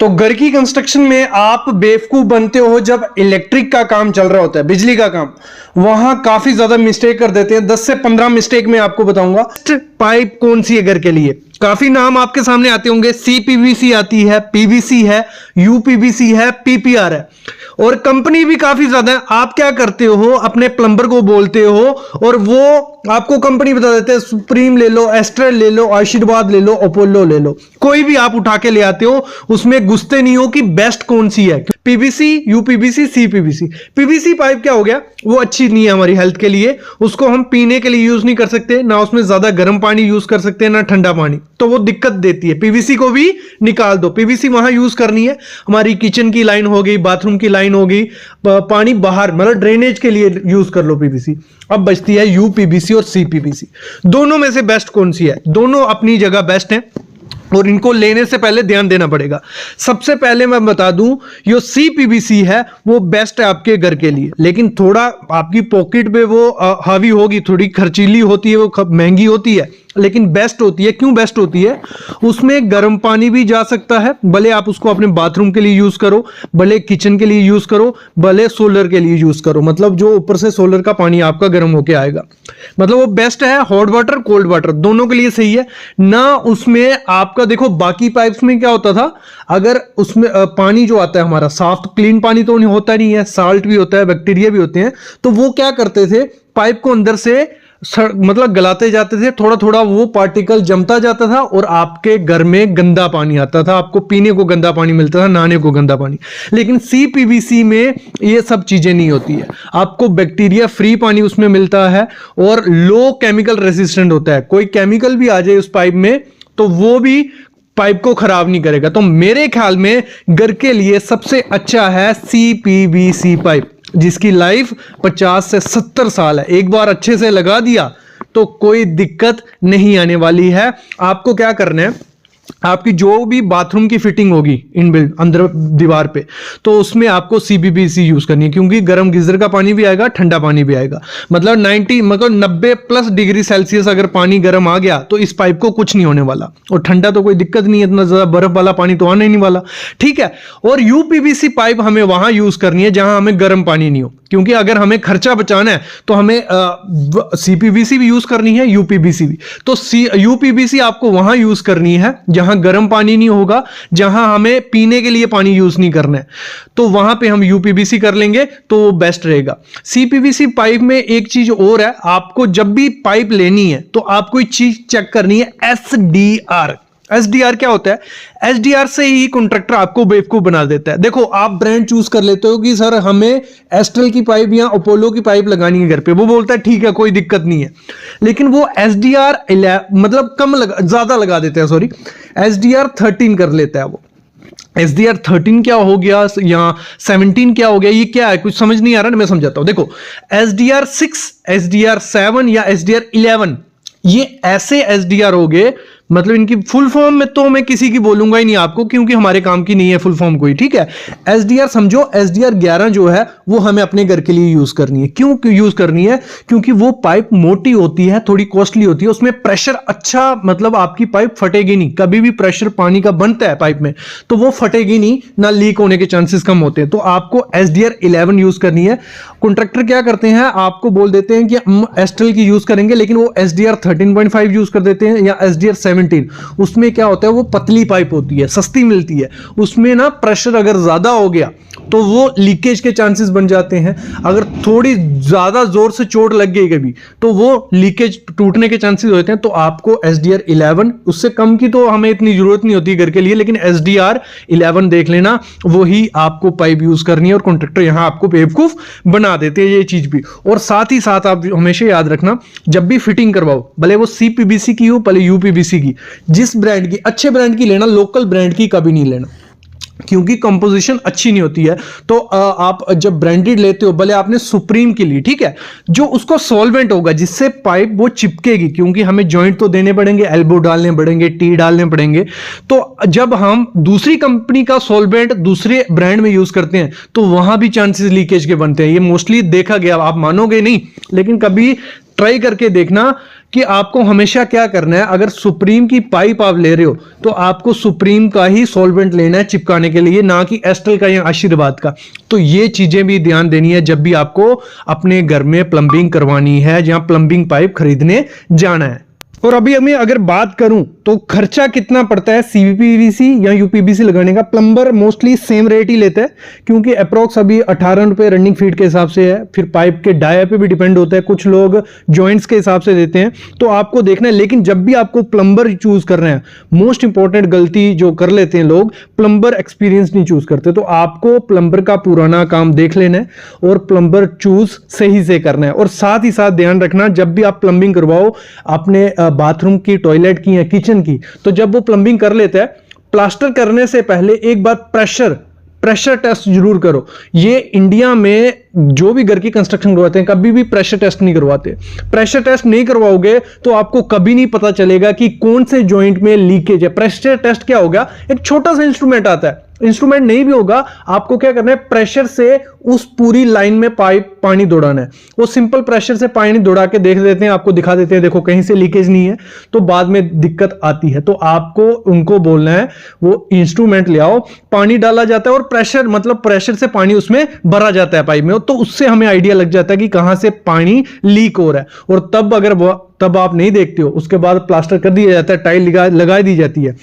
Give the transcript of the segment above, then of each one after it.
तो घर की कंस्ट्रक्शन में आप बेवकूफ बनते हो जब इलेक्ट्रिक का काम चल रहा होता है, बिजली का काम, वहां काफी ज्यादा मिस्टेक कर देते हैं। 10 से 15 मिस्टेक मैं आपको बताऊंगा। पाइप कौन सी है घर के लिए? काफी नाम आपके सामने आते होंगे। सीपीवीसी आती है, पीवीसी है, यूपीवीसी है, पीपीआर है, और कंपनी भी काफी ज्यादा है। आप क्या करते हो, अपने प्लम्बर को बोलते हो और वो आपको कंपनी बता देते हैं, सुप्रीम ले लो, एस्ट्रल ले लो, आशीर्वाद ले लो, अपोलो ले लो, कोई भी आप उठा के ले आते हो, उसमें घुसते नहीं हो कि बेस्ट कौन सी है। PVC, UPVC, CPVC. PVC pipe क्या हो गया, वो अच्छी नहीं है हमारी हेल्थ के लिए, उसको हम पीने के लिए यूज नहीं कर सकते, ना उसमें ज्यादा गर्म पानी यूज कर सकते हैं, ना ठंडा पानी, तो वो दिक्कत देती है। पीवीसी को भी निकाल दो। पीवीसी वहां यूज करनी है हमारी किचन की लाइन हो गई, बाथरूम की लाइन हो गई, पानी बाहर मतलब ड्रेनेज के लिए यूज कर लो पीवीसी। अब बचती है यूपीवीसी और सीपीवीसी। दोनों में से बेस्ट कौन सी है? दोनों अपनी जगह बेस्ट है और इनको लेने से पहले ध्यान देना पड़ेगा। सबसे पहले मैं बता दूं, जो सीपीवीसी है वो बेस्ट है आपके घर के लिए, लेकिन थोड़ा आपकी पॉकेट पे वो हावी होगी, थोड़ी खर्चीली होती है, वो महंगी होती है, लेकिन बेस्ट होती है। क्यों बेस्ट होती है? उसमें गर्म पानी भी जा सकता है, भले आप उसको अपने बाथरूम के लिए यूज करो, भले किचन के लिए यूज करो, भले सोलर के लिए यूज करो, मतलब जो ऊपर से सोलर का पानी आपका गर्म होके आएगा, मतलब वो बेस्ट है। हॉट वाटर, कोल्ड वाटर दोनों के लिए सही है ना। उसमें आपका देखो, बाकी पाइप्स में क्या होता था, अगर उसमें पानी जो आता है हमारा साफ क्लीन पानी तो नहीं होता, नहीं है, साल्ट भी होता है, बैक्टीरिया भी होते हैं, तो वो क्या करते थे, पाइप को अंदर से मतलब गलाते जाते थे, थोड़ा थोड़ा वो पार्टिकल जमता जाता था और आपके घर में गंदा पानी आता था, आपको पीने को गंदा पानी मिलता था, नहाने को गंदा पानी। लेकिन सीपीवीसी में ये सब चीजें नहीं होती है, आपको बैक्टीरिया फ्री पानी उसमें मिलता है और लो केमिकल रेजिस्टेंट होता है। कोई केमिकल भी आ जाए उस पाइप में तो वो भी पाइप को खराब नहीं करेगा। तो मेरे ख्याल में घर के लिए सबसे अच्छा है सीपीवीसी पाइप, जिसकी लाइफ 50 से 70 साल है। एक बार अच्छे से लगा दिया तो कोई दिक्कत नहीं आने वाली है। आपको क्या करना है, आपकी जो भी बाथरूम की फिटिंग होगी इनबिल्ट अंदर दीवार पे, तो उसमें आपको सीपीवीसी यूज करनी है, क्योंकि गर्म गीजर का पानी भी आएगा, ठंडा पानी भी आएगा। मतलब 90 प्लस डिग्री सेल्सियस अगर पानी गर्म आ गया तो इस पाइप को कुछ नहीं होने वाला, और ठंडा तो कोई दिक्कत नहीं है, इतना ज्यादा बर्फ वाला पानी तो आने नहीं वाला, ठीक है। और यूपीवीसी पाइप हमें वहां यूज करनी है जहां हमें गर्म पानी नहीं हो, क्योंकि अगर हमें खर्चा बचाना है तो हमें सीपीवीसी भी यूज करनी है, यूपीवीसी भी। तो यूपीवीसी आपको वहां यूज करनी है जहां गर्म पानी नहीं होगा, जहां हमें पीने के लिए पानी यूज नहीं करना है, तो वहां पे हम यूपीवीसी कर लेंगे तो वो बेस्ट रहेगा। सीपीवीसी पाइप में एक चीज और है, आपको जब भी पाइप लेनी है तो आपको एक चीज चेक करनी है, एसडीआर। एसडीआर क्या होता है? एसडीआर से ही कॉन्ट्रैक्टर आपको बेवकूफ बना देता है। देखो, आप ब्रांड चूज कर लेते हो कि सर हमें एस्ट्रल की पाइप या अपोलो की पाइप लगानी है घर पे, वो बोलता है ठीक है कोई दिक्कत नहीं है, लेकिन वो एसडीआर मतलब ज्यादा लगा देता है, सॉरी एसडीआर 13 कर लेता है वो। एसडीआर 13 क्या हो गया या 17 क्या हो गया, ये क्या है कुछ समझ नहीं आ रहा ना, मैं समझाता हूं। देखो, एसडीआर 6, एसडीआर 7 या एसडीआर 11, ये ऐसे एसडीआर हो गए, मतलब इनकी फुल फॉर्म में तो मैं किसी की बोलूंगा ही नहीं आपको, क्योंकि हमारे काम की नहीं है फुल फॉर्म कोई, ठीक है। एसडीआर समझो, एसडीआर 11 जो है वो हमें अपने घर के लिए यूज करनी है। क्यों यूज करनी है? क्योंकि वो पाइप मोटी होती है, थोड़ी कॉस्टली होती है, उसमें प्रेशर अच्छा, मतलब आपकी पाइप फटेगी नहीं। कभी भी प्रेशर पानी का बनता है पाइप में तो वो फटेगी नहीं, ना लीक होने के चांसेस कम होते हैं। तो आपको एसडीआर 11 यूज करनी है। कॉन्ट्रैक्टर क्या करते हैं, आपको बोल देते हैं कि हम एस्ट्रल की यूज करेंगे, लेकिन वो एसडीआर 13.5 यूज कर देते हैं या एसडीआर 17। उसमें क्या होता है, वो पतली पाइप होती है, सस्ती मिलती है, उसमें ना प्रेशर अगर ज्यादा हो गया तो वो लीकेज के चांसेस बन जाते हैं। अगर थोड़ी ज्यादा जोर से चोट लग गई कभी तो वो लीकेज टूटने के चांसेस होते हैं। तो आपको एसडीआर 11, उससे कम की तो हमें इतनी जरूरत नहीं होती घर के लिए, लेकिन एसडीआर 11 देख लेना, वही आपको पाइप यूज करनी है। और कॉन्ट्रैक्टर यहां आपको बेवकूफ बना देते हैं ये चीज भी। और साथ ही साथ आप हमेशा याद रखना, जब भी फिटिंग करवाओ, भले वो सीपीवीसी की हो भले यूपीवीसी की, जिस ब्रांड की, अच्छे ब्रांड की लेना, लोकल ब्रांड की कभी नहीं लेना, क्योंकि कंपोजिशन अच्छी नहीं होती है। तो आप जब ब्रांडेड लेते हो, भले आपने सुप्रीम की ली, ठीक है, जो उसको सॉल्वेंट होगा जिससे पाइप वो चिपकेगी, क्योंकि हमें जॉइंट तो देने पड़ेंगे, एल्बो डालने पड़ेंगे, टी डालने पड़ेंगे। तो जब हम दूसरी कंपनी का सॉल्वेंट दूसरे ब्रांड में यूज करते हैं तो वहां भी चांसेस लीकेज के बनते हैं। ये मोस्टली देखा गया, आप मानोगे नहीं, लेकिन कभी ट्राई करके देखना कि आपको हमेशा क्या करना है। अगर सुप्रीम की पाइप आप ले रहे हो तो आपको सुप्रीम का ही सॉल्वेंट लेना है चिपकाने के लिए, ना कि एस्टल का या आशीर्वाद का। तो ये चीजें भी ध्यान देनी है जब भी आपको अपने घर में प्लम्बिंग करवानी है या प्लम्बिंग पाइप खरीदने जाना है। और अभी हमें अगर बात करूं तो खर्चा कितना पड़ता है सीपीवीसी या यूपीवीसी लगाने का। प्लम्बर मोस्टली सेम रेट ही लेते हैं, क्योंकि अप्रोक्स अभी 18 रुपए रनिंग फीट के हिसाब से है। फिर पाइप के डाया पे भी डिपेंड होता है, कुछ लोग जॉइंट्स के हिसाब से देते हैं, तो आपको देखना है। लेकिन जब भी आपको प्लम्बर चूज कर रहे हैं, मोस्ट इंपॉर्टेंट गलती जो कर लेते हैं लोग, प्लम्बर एक्सपीरियंस नहीं चूज करते। तो आपको प्लम्बर का पुराना काम देख लेना है और प्लम्बर चूज सही से करना है। और साथ ही साथ ध्यान रखना, जब भी आप प्लम्बिंग करवाओ अपने बाथरूम की, टॉयलेट की या किचन की, तो जब वो प्लम्बिंग कर लेता है, प्लास्टर करने से पहले एक बार प्रेशर टेस्ट जरूर करो। ये इंडिया में जो भी घर की कंस्ट्रक्शन करवाते हैं कभी भी प्रेशर टेस्ट नहीं करवाते। प्रेशर टेस्ट नहीं करवाओगे तो आपको कभी नहीं पता चलेगा कि कौन से जॉइंट में लीकेज है। प्रेशर टेस्ट क्या होगा, एक छोटा सा इंस्ट्रूमेंट आता है, इंस्ट्रूमेंट नहीं भी होगा, आपको क्या करना है, प्रेशर से उस पूरी लाइन में पाइप पानी दौड़ाना है। वो सिंपल प्रेशर से पानी दौड़ा के देख देते हैं, आपको दिखा देते हैं, देखो कहीं से लीकेज नहीं है, तो बाद में दिक्कत आती है। तो आपको उनको बोलना है वो इंस्ट्रूमेंट ले आओ, पानी डाला जाता है और प्रेशर मतलब प्रेशर से पानी उसमें भरा जाता है पाइप में, तो उससे हमें आइडिया लग जाता है कि कहां से पानी लीक हो रहा है। और तब आप नहीं देखते हो, उसके बाद प्लास्टर कर दिया जाता है, टाइल लगा दी जाती है,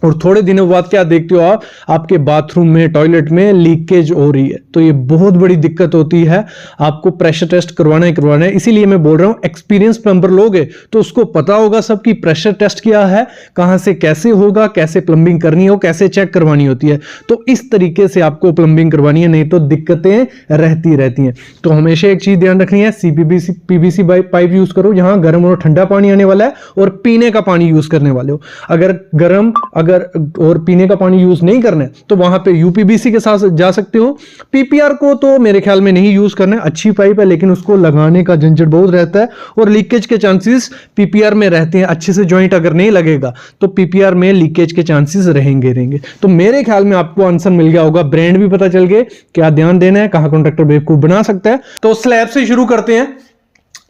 और थोड़े दिनों बाद क्या देखते हो आप, आपके बाथरूम में, टॉयलेट में लीकेज हो रही है। तो ये बहुत बड़ी दिक्कत होती है। आपको प्रेशर टेस्ट करवाना ही करवाना है। इसीलिए मैं बोल रहा हूं, एक्सपीरियंस प्लम्बर लोगे तो उसको पता होगा सब कि प्रेशर टेस्ट क्या है, कहां से कैसे होगा, कैसे प्लम्बिंग करनी हो, कैसे चेक करवानी होती है। तो इस तरीके से आपको प्लम्बिंग करवानी है, नहीं तो दिक्कतें रहती हैं। तो हमेशा एक चीज ध्यान रखनी है, सीपीवीसी पीवीसी पाइप यूज करो जहां गर्म और ठंडा पानी आने वाला है, और पीने का पानी यूज करने वाले हो। अगर और पीने का पानी यूज नहीं करना है तो वहां पे यूपीवीसी के साथ जा सकते हो। पीपीआर को तो मेरे ख्याल में नहीं यूज करना है, अच्छी पाइप है लेकिन उसको लगाने का झंझट बहुत रहता है और लीकेज के चांसेस पीपीआर में रहते हैं। अच्छे से जॉइंट अगर नहीं लगेगा तो पीपीआर में लीकेज के चांसेस रहेंगे। तो मेरे ख्याल में आपको आंसर मिल गया होगा, ब्रांड भी पता चल गए, क्या ध्यान देना है, कहां कॉन्ट्रैक्टर बेवकूफ बना सकता है। तो स्लैब से शुरू करते हैं।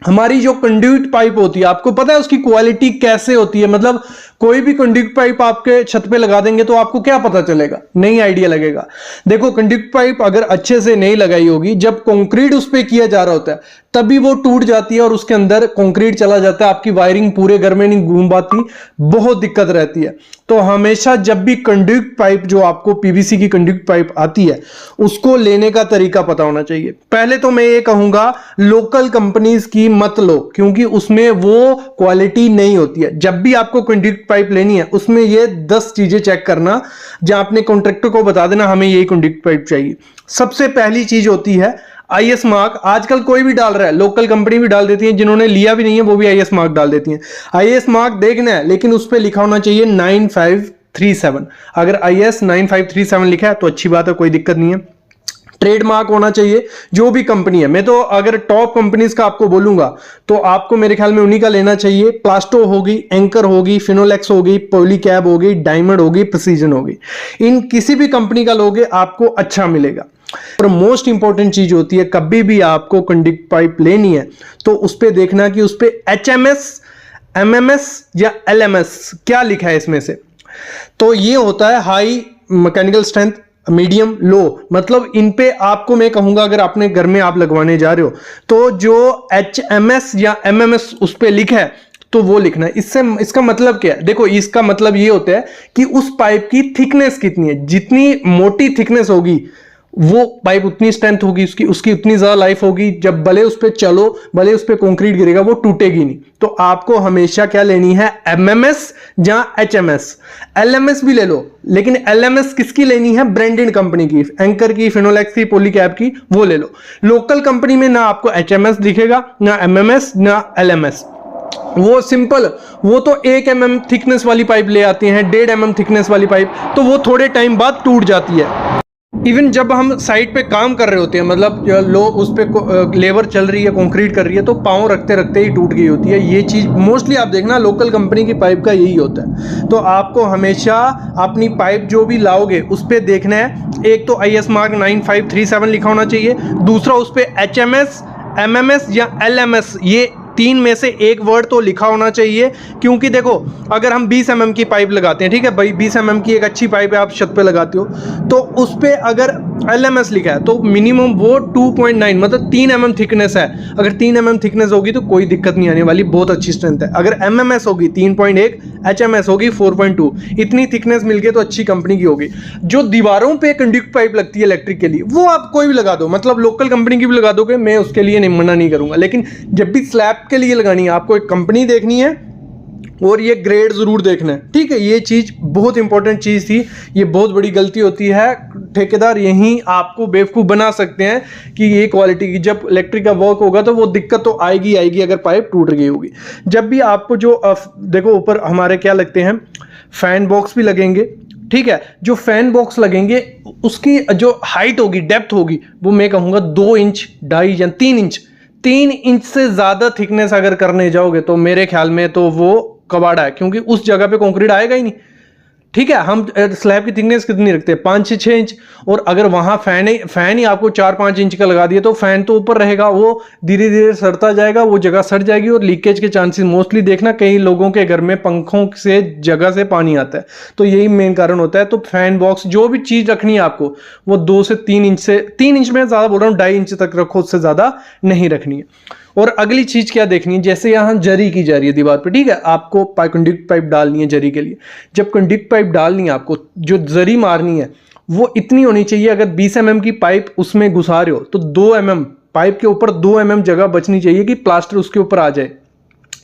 हमारी जो कंड्यूट पाइप होती है, आपको पता है उसकी क्वालिटी कैसे होती है। मतलब कोई भी कंड्यूट पाइप आपके छत पे लगा देंगे तो आपको क्या पता चलेगा, नहीं आइडिया लगेगा। देखो कंड्यूट पाइप अगर अच्छे से नहीं लगाई होगी, जब कंक्रीट उस पे किया जा रहा होता है तभी वो टूट जाती है और उसके अंदर कंक्रीट चला जाता है, आपकी वायरिंग पूरे घर में नहीं घूम पाती, बहुत दिक्कत रहती है। तो हमेशा जब भी कंड्यूट पाइप, जो आपको पीवीसी की कंड्यूट पाइप आती है, उसको लेने का तरीका पता होना चाहिए। पहले तो मैं ये कहूंगा लोकल कंपनीज की मत लो, क्योंकि उसमें वो क्वालिटी नहीं होती है। जब भी आपको कंड्यूट पाइप लेनी है उसमें ये 10 चीजें चेक करना, जहां अपने कॉन्ट्रैक्टर को बता देना हमें यही कंड्यूट पाइप चाहिए। सबसे पहली चीज होती है आईएस मार्क। आजकल कोई भी डाल रहा है, लोकल कंपनी भी डाल देती है, जिन्होंने लिया भी नहीं है वो भी आईएस मार्क डाल देती है। आईएस मार्क देखना है, लेकिन उस पर लिखा होना चाहिए 9537। अगर आईएस 9537 लिखा है तो अच्छी बात है, कोई दिक्कत नहीं है। ट्रेडमार्क होना चाहिए जो भी कंपनी है। मैं तो अगर टॉप कंपनीज का आपको बोलूंगा तो आपको मेरे ख्याल में उन्हीं का लेना चाहिए। प्लास्टो होगी, एंकर होगी, फिनोलेक्स होगी, पॉलीकैब होगी, डायमंड होगी, प्रिसीजन होगी। इन किसी भी कंपनी का लोगे आपको अच्छा मिलेगा। और मोस्ट इंपॉर्टेंट चीज होती है, कभी भी आपको कंडक्ट पाइप लेनी है तो उस पे देखना कि उस पे एचएमएस, एमएमएस या एलएमएस क्या लिखा है इसमें से। तो ये होता है हाई मैकेनिकल स्ट्रेंथ, मीडियम, लो। मतलब इन पे आपको मैं कहूंगा अगर अपने घर में आप लगवाने जा रहे हो तो जो एचएमएस या एमएमएस उस पे लिखा है तो वो लिखना है। इसका मतलब क्या है, देखो इसका मतलब ये होता है कि उस पाइप की थिकनेस कितनी है। जितनी मोटी थिकनेस होगी वो पाइप उतनी स्ट्रेंथ होगी, उसकी उतनी ज्यादा लाइफ होगी। जब भले उस पे चलो, भले उस पे कंक्रीट गिरेगा, वो टूटेगी नहीं। तो आपको हमेशा क्या लेनी है, एमएमएस या एचएमएस। एलएमएस भी ले लो, लेकिन एलएमएस किसकी लेनी है, ब्रांडेड कंपनी की, एंकर की, फिनोलेक्स की, पॉलीकैब की, वो ले लो। लोकल कंपनी में ना आपको एचएमएस दिखेगा, ना एमएमएस, ना एलएमएस। वो सिंपल, वो तो 1 mm थिकनेस वाली पाइप ले आती हैं, 1.5 mm थिकनेस वाली पाइप, तो वो थोड़े टाइम बाद टूट जाती है। इवन जब हम साइड पे काम कर रहे होते हैं, मतलब लो उस पे लेबर चल रही है, कंक्रीट कर रही है, तो पाँव रखते रखते ही टूट गई होती है। ये चीज़ मोस्टली आप देखना लोकल कंपनी की पाइप का यही होता है। तो आपको हमेशा अपनी पाइप जो भी लाओगे उस पर देखना है, एक तो आईएस मार्क 9537 लिखा होना चाहिए, दूसरा उस पर एचएमएस, एमएमएस या एलएमएस, ये तीन में से एक वर्ड तो लिखा होना चाहिए, क्योंकि देखो अगर हम 20 mm की पाइप लगाते हैं, ठीक है भाई, 20 mm की एक अच्छी पाइप है, आप छत पे लगाते हो, तो उस पे अगर LMS लिखा है तो मिनिमम वो 2.9 मतलब 3 mm थिकनेस है। अगर 3 mm थिकनेस होगी तो कोई दिक्कत नहीं आने वाली, बहुत अच्छी स्ट्रेंथ है। अगर MMS होगी 3.1, HMS होगी 4.2, इतनी थिकनेस मिल गई तो अच्छी कंपनी की होगी। जो दीवारों पे कंडक्ट पाइप लगती है इलेक्ट्रिक के लिए, वो आप कोई भी लगा दो, मतलब लोकल कंपनी की भी लगा दोगे, मैं उसके लिए नहीं मना नहीं करूंगा, लेकिन जब भी स्लैब के लिए लगानी है आपको एक कंपनी देखनी है और ये ग्रेड जरूर देखना है, ठीक है। ये चीज बहुत इंपॉर्टेंट चीज थी, ये बहुत बड़ी गलती होती है, ठेकेदार यहीं आपको बेवकूफ बना सकते हैं कि ये क्वालिटी की, जब इलेक्ट्रिक का वर्क होगा तो वो दिक्कत तो आएगी आएगी अगर पाइप टूट गई होगी। जब भी आपको जो देखो ऊपर हमारे क्या लगते हैं, फैन बॉक्स भी लगेंगे, ठीक है। जो फैन बॉक्स लगेंगे उसकी जो हाइट होगी, डेप्थ होगी, वो मैं कहूंगा 2 इंच, 2.5 या 3 इंच, 3 इंच से ज्यादा थिकनेस अगर करने जाओगे तो मेरे ख्याल में तो वो कबाड़ा है, क्योंकि उस जगह पे कंक्रीट आएगा ही नहीं, ठीक है। हम स्लैब की थिकनेस कितनी रखते हैं, 5 से 6 इंच, और अगर वहां फैन ही आपको 4-5 इंच का लगा दिया तो फैन तो ऊपर रहेगा, वो धीरे धीरे सड़ता जाएगा, वो जगह सड़ जाएगी और लीकेज के चांसेस मोस्टली देखना, कई लोगों के घर में पंखों से जगह से पानी आता है, तो यही मेन कारण होता है। तो फैन बॉक्स जो भी चीज रखनी है आपको वो 2 से 3 इंच से, 3 इंच में ज्यादा बोल रहा हूँ, 2.5 इंच तक रखो, उससे ज्यादा नहीं रखनी है। और अगली चीज क्या देखनी है, जैसे यहां जरी की जा रही है दीवार पे, ठीक है, आपको कंडक्ट पाइप डालनी है जरी के लिए। जब कंडक्ट पाइप डालनी है आपको, जो जरी मारनी है वो इतनी होनी चाहिए, अगर 20 mm की पाइप उसमें घुसा रहे हो तो 2 mm पाइप के ऊपर 2 mm जगह बचनी चाहिए कि प्लास्टर उसके ऊपर आ जाए,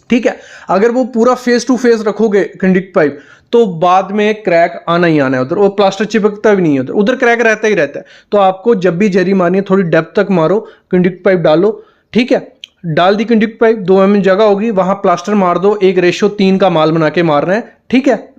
ठीक है। अगर वो पूरा फेस टू फेस रखोगे कंडक्ट पाइप तो बाद में क्रैक आना ही आना है उधर, और प्लास्टर चिपकता भी नहीं है उधर, उधर क्रैक रहता ही रहता है। तो आपको जब भी जरी मारनी है थोड़ी डेप्थ तक मारो, कंडक्ट पाइप डालो, ठीक है। डाल दी कंडक्ट पाइप, 2 mm जगह होगी, वहां प्लास्टर मार दो, 1:3 का माल बना के मारना है, ठीक है।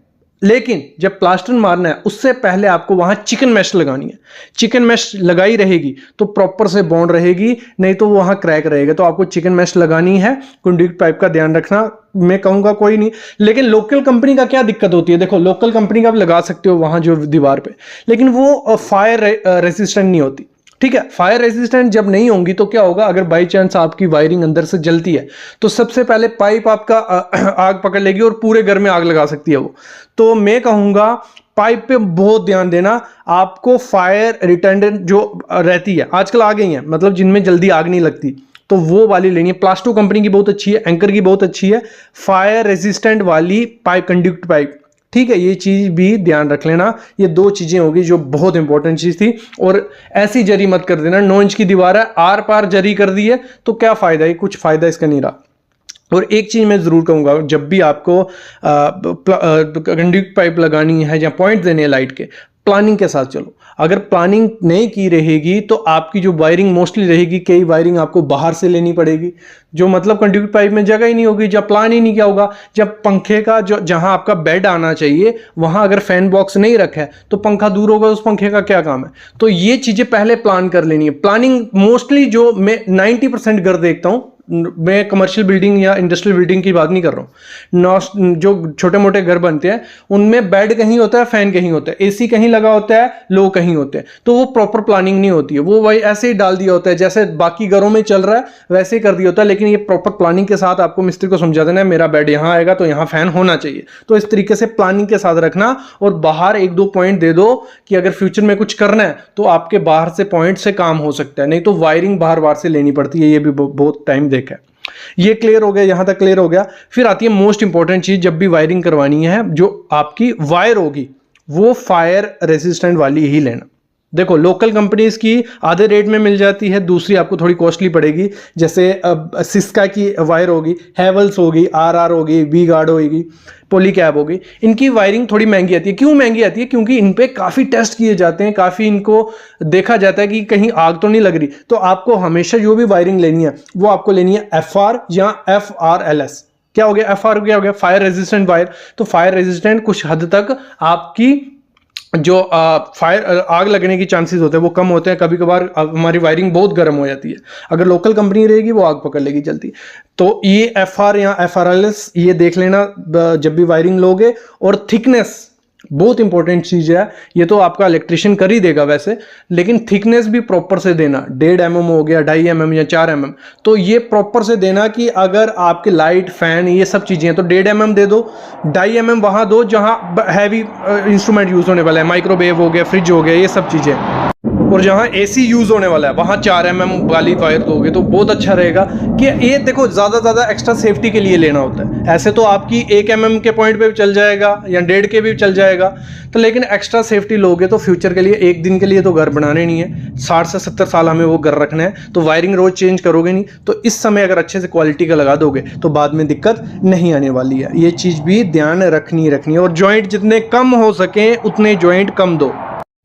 लेकिन जब प्लास्टर मारना है उससे पहले आपको वहां चिकन मैश लगानी है। चिकन मैश लगाई रहेगी तो प्रॉपर से बॉन्ड रहेगी, नहीं तो वहां क्रैक रहेगा। तो आपको चिकन मैश लगानी है, कंडक्ट पाइप का ध्यान रखना। मैं कहूंगा कोई नहीं, लेकिन लोकल कंपनी का क्या दिक्कत होती है, देखो लोकल कंपनी का भी लगा सकते हो वहां जो दीवार पे, लेकिन वो फायर रेसिस्टेंट नहीं होती, ठीक है। फायर रेजिस्टेंट जब नहीं होंगी तो क्या होगा, अगर बाई चांस आपकी वायरिंग अंदर से जलती है तो सबसे पहले पाइप आपका आग पकड़ लेगी और पूरे घर में आग लगा सकती है वो। तो मैं कहूंगा पाइप पे बहुत ध्यान देना। आपको फायर रिटर्डेंट जो रहती है, आजकल आ गई है, मतलब जिनमें जल्दी आग नहीं लगती, तो वो वाली लेनी है। प्लास्टो कंपनी की बहुत अच्छी है, एंकर की बहुत अच्छी है, फायर रेजिस्टेंट वाली पाइप, कंडक्ट पाइप, ठीक है। ये चीज भी ध्यान रख लेना। ये 2 चीजें होगी जो बहुत इंपॉर्टेंट चीज थी। और ऐसी जरी मत कर देना, 9 इंच की दीवार है, आर पार जरी कर दी है तो क्या फायदा है, कुछ फायदा इसका नहीं रहा। और एक चीज मैं जरूर कहूंगा, जब भी आपको कंडक्ट पाइप लगानी है या पॉइंट देने हैं लाइट के, प्लानिंग के साथ चलो। अगर प्लानिंग नहीं की रहेगी तो आपकी जो वायरिंग मोस्टली रहेगी, कई वायरिंग आपको बाहर से लेनी पड़ेगी, जो मतलब कंडक्ट पाइप में जगह ही नहीं होगी, जब प्लान ही नहीं किया होगा। जब पंखे का जो जहां आपका बेड आना चाहिए वहां अगर फैन बॉक्स नहीं रखा है तो पंखा दूर होगा, उस पंखे का क्या काम है। तो ये चीजें पहले प्लान कर लेनी है। प्लानिंग मोस्टली जो मैं 90% घर देखता हूं, मैं कमर्शियल बिल्डिंग या इंडस्ट्रियल बिल्डिंग की बात नहीं कर रहा हूँ, जो छोटे मोटे घर बनते हैं उनमें बेड कहीं होता है, फैन कहीं होता है, एसी कहीं लगा होता है, लो कहीं होते हैं, तो वो प्रॉपर प्लानिंग नहीं होती है। वो वही ऐसे ही डाल दिया होता है, जैसे बाकी घरों में चल रहा है वैसे ही कर दिया होता है। लेकिन ये प्रॉपर प्लानिंग के साथ आपको मिस्त्री को समझा देना है, मेरा बेड यहाँ आएगा तो यहाँ फैन होना चाहिए। तो इस तरीके से प्लानिंग के साथ रखना, और बाहर 1-2 पॉइंट दे दो कि अगर फ्यूचर में कुछ करना है तो आपके बाहर से पॉइंट से काम हो सकता है, नहीं तो वायरिंग बाहर बाहर से लेनी पड़ती है। ये भी बहुत टाइम देखा है। ये क्लियर हो गया, यहां तक क्लियर हो गया। फिर आती है मोस्ट इंपॉर्टेंट चीज, जब भी वायरिंग करवानी है, जो आपकी वायर होगी वो फायर रेसिस्टेंट वाली ही लेना। देखो लोकल कंपनीज की आधे रेट में मिल जाती है, दूसरी आपको थोड़ी कॉस्टली पड़ेगी। जैसे सिस्का की वायर होगी, हैवल्स होगी, आरआर होगी, वी गार्ड होगी, पॉलीकैब होगी, इनकी वायरिंग थोड़ी महंगी आती है। क्यों महंगी आती है? क्योंकि इन पे काफ़ी टेस्ट किए जाते हैं, काफ़ी इनको देखा जाता है कि कहीं आग तो नहीं लग रही। तो आपको हमेशा जो भी वायरिंग लेनी है वो आपको लेनी है FR या FRLS। क्या हो गया FR, क्या हो गया? Fire resistant wire. तो फायर रेजिस्टेंट कुछ हद तक आपकी जो फायर आग लगने की चांसेस होते हैं वो कम होते हैं। कभी कभार हमारी वायरिंग बहुत गर्म हो जाती है, अगर लोकल कंपनी रहेगी वो आग पकड़ लेगी जल्दी। तो ये FR या FRLS ये देख लेना जब भी वायरिंग लोगे। और थिकनेस बहुत इंपॉर्टेंट चीज है, ये तो आपका इलेक्ट्रिशियन कर ही देगा वैसे, लेकिन थिकनेस भी प्रॉपर से देना, 1.5 mm हो गया, 2.5 mm या 4 mm, तो ये प्रॉपर से देना कि अगर आपके लाइट फैन ये सब चीजें हैं तो 1.5 mm दे दो, 2.5 mm वहां दो जहां हैवी इंस्ट्रूमेंट यूज होने वाला है, माइक्रोवेव हो गया, फ्रिज हो गया, ये सब चीजें, और जहां एसी यूज होने वाला है वहां 4 mm वाली वायर दोगे तो बहुत अच्छा रहेगा। कि ये देखो ज्यादा एक्स्ट्रा सेफ्टी के लिए लेना होता है, ऐसे तो आपकी 1 mm के पॉइंट पे भी चल जाएगा या 1.5 के भी चल जाएगा, तो लेकिन एक्स्ट्रा सेफ्टी लोगे तो फ्यूचर के लिए, एक दिन के लिए तो घर बनाने नहीं है, 60 से 70 साल हमें वो घर रखना है, तो वायरिंग रोज चेंज करोगे नहीं, तो इस समय अगर अच्छे से क्वालिटी का लगा दोगे तो बाद में दिक्कत नहीं आने वाली है। ये चीज भी ध्यान रखनी है। और जॉइंट जितने कम हो सके उतने जॉइंट कम दो,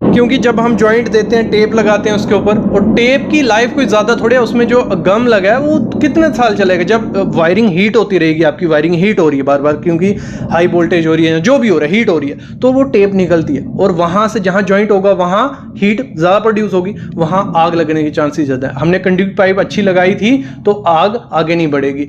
क्योंकि जब हम जॉइंट देते हैं टेप लगाते हैं उसके ऊपर, और टेप की लाइफ कोई ज़्यादा थोड़ी है, उसमें जो गम लगा है वो कितने साल चलेगा। जब वायरिंग हीट होती रहेगी, आपकी वायरिंग हीट हो रही है बार बार क्योंकि हाई वोल्टेज हो रही है, जो भी हो रहा है हीट हो रही है, तो वो टेप निकलती है और वहाँ से जहाँ जॉइंट होगा वहाँ हीट ज़्यादा प्रोड्यूस होगी, वहाँ आग लगने की चांसेस ज़्यादा है। हमने कंडक्टिव पाइप अच्छी लगाई थी तो आग आगे नहीं बढ़ेगी।